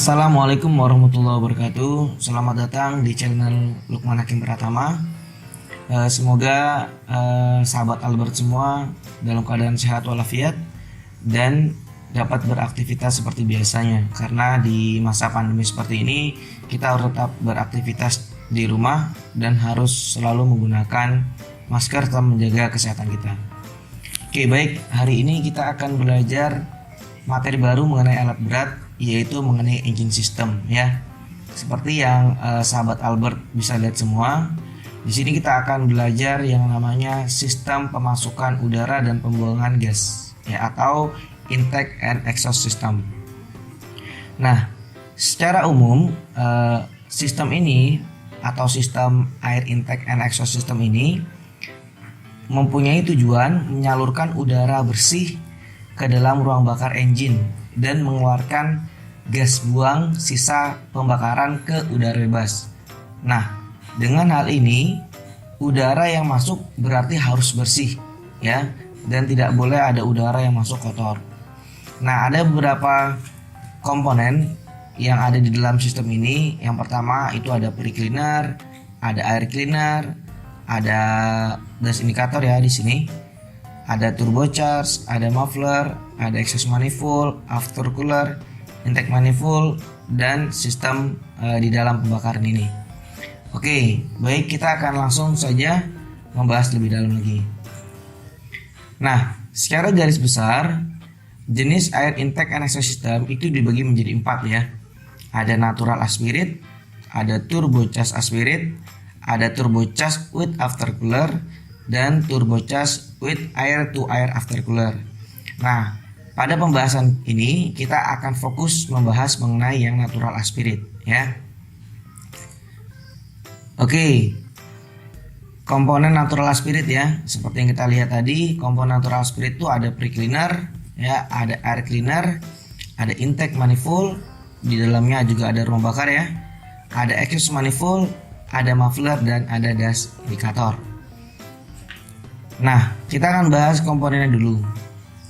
Assalamualaikum warahmatullahi wabarakatuh. Selamat datang di channel Lukman Hakim Pratama. Semoga sahabat Albert semua dalam keadaan sehat walafiat dan dapat beraktivitas seperti biasanya. Karena di masa pandemi seperti ini kita harus tetap beraktivitas di rumah dan harus selalu menggunakan masker tetap menjaga kesehatan kita. Oke, baik, hari ini kita akan belajar materi baru mengenai alat berat, yaitu mengenai engine system ya. Seperti yang sahabat Albert bisa lihat semua, di sini kita akan belajar yang namanya sistem pemasukan udara dan pembuangan gas ya, atau intake and exhaust system. Nah, secara umum sistem ini atau sistem air intake and exhaust system ini mempunyai tujuan menyalurkan udara bersih ke dalam ruang bakar engine dan mengeluarkan gas buang sisa pembakaran ke udara bebas. Nah, dengan hal ini udara yang masuk berarti harus bersih ya, dan tidak boleh ada udara yang masuk kotor. Nah, ada beberapa komponen yang ada di dalam sistem ini. Yang pertama itu ada pre-cleaner, ada air cleaner, ada gas indikator ya di sini. Ada turbocharge, ada muffler, ada exhaust manifold, aftercooler, intake manifold, dan sistem di dalam pembakaran ini. Oke, baik, kita akan langsung saja membahas lebih dalam lagi. Nah, secara garis besar, jenis air intake and exhaust system itu dibagi menjadi 4 ya. Ada natural aspirate, ada turbocharged aspirate, ada turbocharged with aftercooler, dan turbocharged with air to air aftercooler. Nah, pada pembahasan ini kita akan fokus membahas mengenai yang natural aspirate ya. Oke, komponen natural aspirate ya, seperti yang kita lihat tadi, komponen natural aspirate itu ada pre-cleaner ya, ada air cleaner, ada intake manifold, di dalamnya juga ada ruang bakar ya, ada exhaust manifold, ada muffler, dan ada gas indikator. Nah, kita akan bahas komponennya dulu.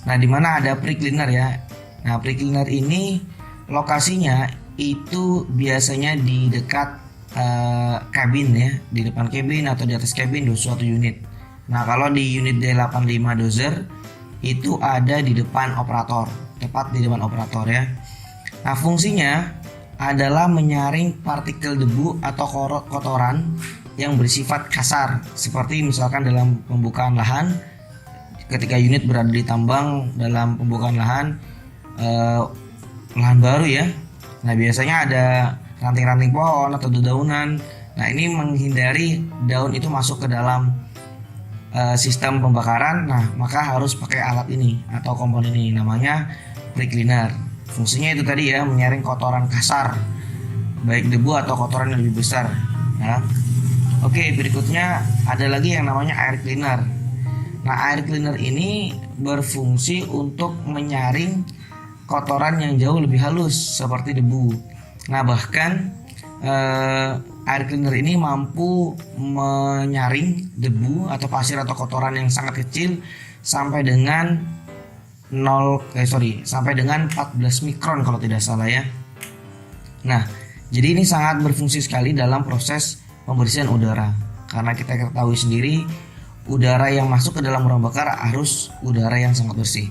Nah, di mana ada pre-cleaner ya. Nah, pre-cleaner ini lokasinya itu biasanya di dekat kabin ya, di depan kabin atau di atas kabin suatu unit. Nah, kalau di unit D85 dozer itu ada di depan operator, tepat di depan operator ya. Nah, fungsinya adalah menyaring partikel debu atau kotoran yang bersifat kasar, seperti misalkan dalam pembukaan lahan, ketika unit berada di tambang dalam pembukaan lahan baru ya. Nah, biasanya ada ranting-ranting pohon atau dedaunan. Nah, ini menghindari daun itu masuk ke dalam sistem pembakaran. Nah, maka harus pakai alat ini atau komponen ini, namanya pre-cleaner. Fungsinya itu tadi ya, menyaring kotoran kasar, baik debu atau kotoran yang lebih besar ya. Oke, berikutnya ada lagi yang namanya air cleaner. Nah, air cleaner ini berfungsi untuk menyaring kotoran yang jauh lebih halus seperti debu. Nah, bahkan air cleaner ini mampu menyaring debu atau pasir atau kotoran yang sangat kecil sampai dengan sampai dengan 14 mikron kalau tidak salah ya. Nah, jadi ini sangat berfungsi sekali dalam proses pembersihan udara, karena kita ketahui sendiri udara yang masuk ke dalam ruang bakar harus udara yang sangat bersih.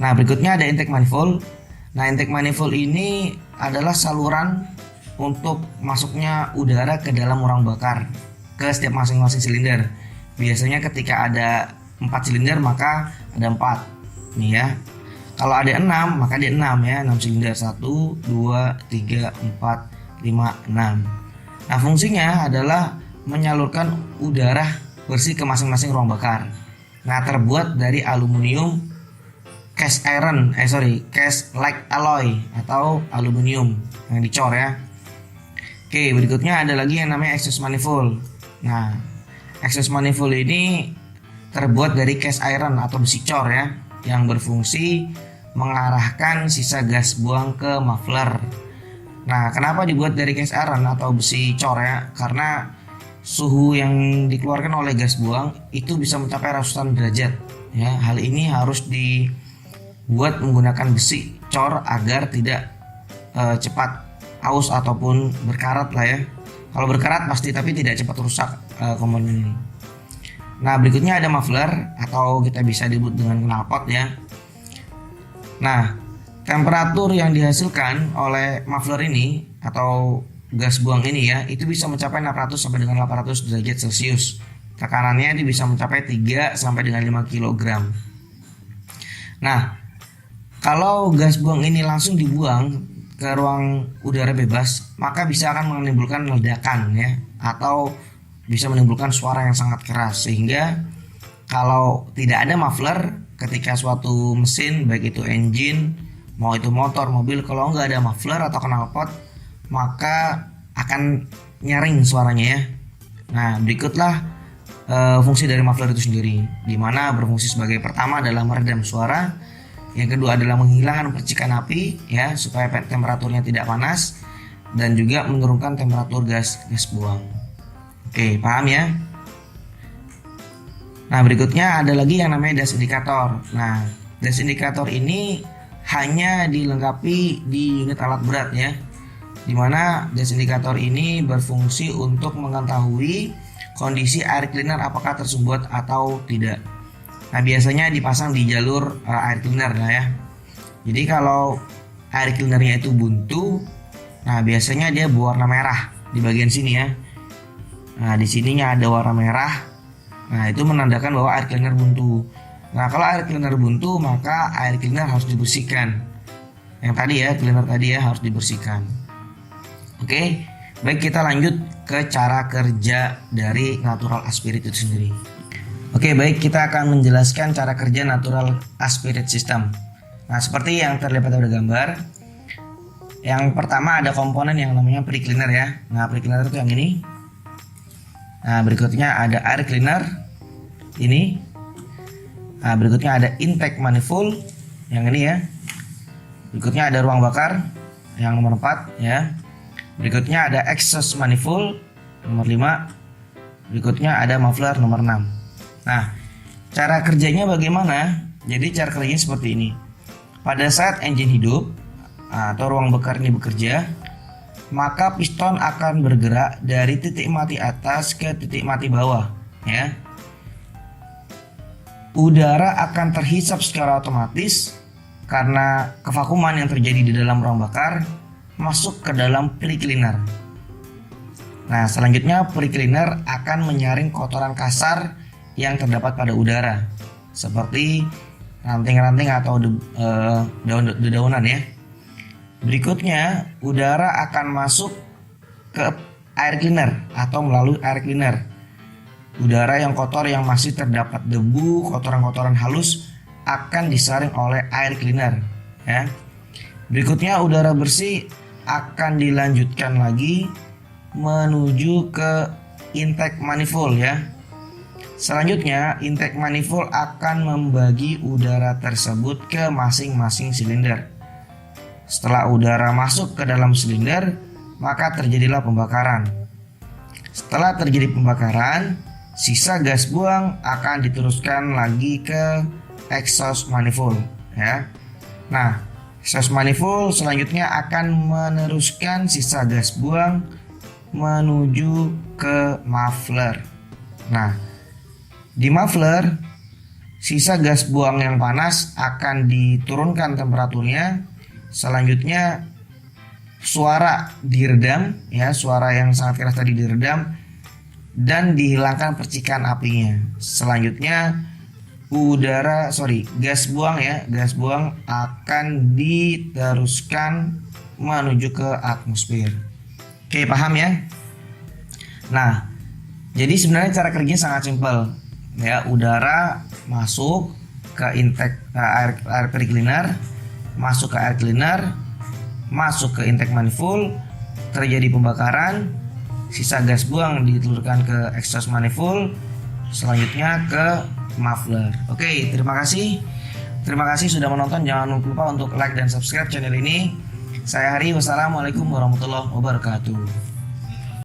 Nah, berikutnya ada intake manifold. Nah, intake manifold ini adalah saluran untuk masuknya udara ke dalam ruang bakar ke setiap masing-masing silinder. Biasanya ketika ada 4 silinder maka ada 4 nih ya. Kalau ada 6 maka ada 6 ya, 6 silinder, 1, 2, 3, 4, 5, 6. Nah, fungsinya adalah menyalurkan udara bersih ke masing-masing ruang bakar. Nah, terbuat dari aluminium cast like alloy atau aluminium yang dicor ya. Oke, berikutnya ada lagi yang namanya exhaust manifold. Nah, exhaust manifold ini terbuat dari cast iron atau besi cor ya, yang berfungsi mengarahkan sisa gas buang ke muffler. Nah, kenapa dibuat dari cast iron atau besi cor ya? Karena suhu yang dikeluarkan oleh gas buang itu bisa mencapai ratusan derajat ya. Hal ini harus dibuat menggunakan besi cor agar tidak cepat aus ataupun berkarat lah ya. Kalau berkarat pasti, tapi tidak cepat rusak komponen ini. Nah, berikutnya ada muffler atau kita bisa disebut dengan knalpot ya. Nah, temperatur yang dihasilkan oleh muffler ini atau gas buang ini ya, itu bisa mencapai 600 sampai dengan 800 derajat Celcius. Tekanannya itu bisa mencapai 3 sampai dengan 5 kg. Nah, kalau gas buang ini langsung dibuang ke ruang udara bebas, maka bisa akan menimbulkan ledakan ya, atau bisa menimbulkan suara yang sangat keras. Sehingga kalau tidak ada muffler ketika suatu mesin, baik itu engine, mau itu motor, mobil, kalau nggak ada muffler atau knalpot, maka akan nyaring suaranya ya. Nah, berikutlah fungsi dari muffler itu sendiri, di mana berfungsi sebagai pertama adalah meredam suara, yang kedua adalah menghilangkan percikan api ya, supaya temperaturnya tidak panas, dan juga menurunkan temperatur gas buang. Oke, paham ya? Nah, berikutnya ada lagi yang namanya das indikator. Nah, das indikator ini hanya dilengkapi di unit alat berat ya, dimana das indikator ini berfungsi untuk mengetahui kondisi air cleaner apakah tersumbat atau tidak. Nah, biasanya dipasang di jalur air cleaner lah ya. Jadi kalau air cleanernya itu buntu, nah biasanya dia berwarna merah di bagian sini ya. Nah, di sininya ada warna merah. Nah, itu menandakan bahwa air cleaner buntu. Nah, kalau air cleaner buntu, maka air cleaner harus dibersihkan. Yang tadi ya, cleaner tadi ya harus dibersihkan. Oke, baik, kita lanjut ke cara kerja dari natural aspirate itu sendiri. Oke, baik, kita akan menjelaskan cara kerja natural aspirate system. Nah, seperti yang terlihat pada gambar, yang pertama ada komponen yang namanya pre-cleaner ya. Nah, pre-cleaner itu yang ini. Nah, berikutnya ada air cleaner ini. Nah, berikutnya ada intake manifold yang ini ya. Berikutnya ada ruang bakar yang nomor 4 ya. Berikutnya ada exhaust manifold nomor 5. Berikutnya ada muffler nomor 6. Nah, cara kerjanya bagaimana? Jadi cara kerjanya seperti ini. Pada saat engine hidup atau ruang bakar ini bekerja, maka piston akan bergerak dari titik mati atas ke titik mati bawah ya. Udara akan terhisap secara otomatis karena kevakuman yang terjadi di dalam ruang bakar masuk ke dalam pre-cleaner. Nah, selanjutnya pre-cleaner akan menyaring kotoran kasar yang terdapat pada udara, seperti ranting-ranting atau dedaunan ya. Berikutnya, udara akan masuk ke air cleaner atau melalui air cleaner. Udara yang kotor yang masih terdapat debu, kotoran-kotoran halus akan disaring oleh air cleaner ya. Berikutnya, udara bersih akan dilanjutkan lagi menuju ke intake manifold ya. Selanjutnya, intake manifold akan membagi udara tersebut ke masing-masing silinder. Setelah udara masuk ke dalam silinder, maka terjadilah pembakaran. Setelah terjadi pembakaran, sisa gas buang akan diteruskan lagi ke exhaust manifold ya. Nah, exhaust manifold selanjutnya akan meneruskan sisa gas buang menuju ke muffler. Nah, di muffler, sisa gas buang yang panas akan diturunkan temperaturnya. Selanjutnya suara diredam ya, suara yang sangat keras tadi diredam dan dihilangkan percikan apinya. Selanjutnya gas buang akan diteruskan menuju ke atmosfer. Oke, paham ya? Nah, jadi sebenarnya cara kerjanya sangat simpel ya. Udara masuk ke intake air pre-cleaner, masuk ke air cleaner, masuk ke intake manifold, terjadi pembakaran, sisa gas buang ditelurkan ke exhaust manifold, selanjutnya ke muffler. Oke, terima kasih sudah menonton. Jangan lupa untuk like dan subscribe channel ini. Saya Hari, wassalamualaikum warahmatullahi wabarakatuh.